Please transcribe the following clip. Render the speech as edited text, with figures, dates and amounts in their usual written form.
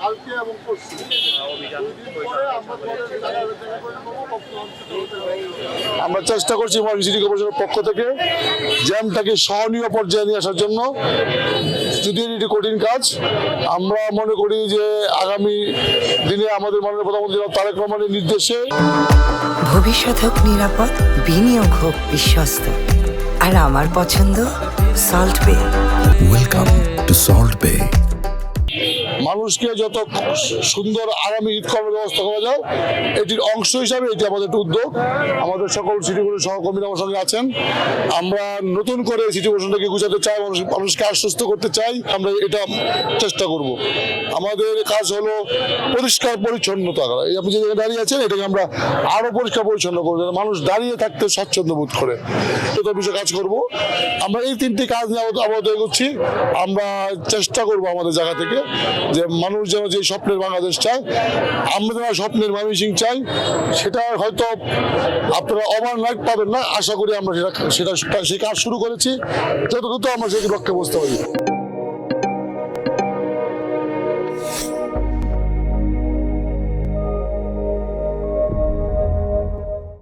কালকে এবং পরশু আমরা চেষ্টা করছি সিটি কর্পোরেশনের পক্ষ থেকে জ্যামটাকে সহনীয় পর্যায়ে নিয়ে আসার জন্য। যদিও এটি কঠিন কাজ, আমরা মনে করি যে আগামী দিনে আমাদের মাননীয় প্রধানমন্ত্রী তারেক রহমানের নির্দেশে ভবিষ্যৎ হোক নিরাপদ, বিনিয়োগ হোক বিশ্বস্ত, আর আমার পছন্দ সল্ট বে। ওয়েলকাম টু সল্ট বে। মানুষকে যত সুন্দর আগামী ঈদ করার ব্যবস্থা করা যায়, এটির অংশ হিসাবে এটি আমাদের একটা উদ্যোগ। আমাদের সকল সিটি কর্পোরেশন সহকর্মীরা আমার সঙ্গে আছেন। আমরা নতুন করে সিটি কর্পোরেশনটাকে গুছাতে চাই, মানুষকে আশ্বস্ত করতে চাই। আমরা এটা চেষ্টা করব। আমাদের কাজ হলো পরিষ্কার পরিচ্ছন্নতা করা। এই আপনি যে জায়গায় দাঁড়িয়ে আছেন, এটাকে আমরা আরো পরিষ্কার পরিচ্ছন্ন করবো, যেন মানুষ দাঁড়িয়ে থাকতে স্বাচ্ছন্দ্য বোধ করে। এটা বিষয়ে কাজ করব। আমরা এই তিনটি কাজ নিয়ে আপাতত এগোচ্ছি। আমরা চেষ্টা করব আমাদের জায়গা থেকে যে মানুষ যেন যে স্বপ্নের বাংলাদেশ চায়, আমরা যারা স্বপ্নের ময়মনসিংহ চাই, সেটা হয়তো আপনারা ওভারনাইট পাবেন না। আশা করি আমরা সেটা সেই কাজ শুরু করেছি, যত দ্রুত আমরা সেই লক্ষ্যে বসতে পারি।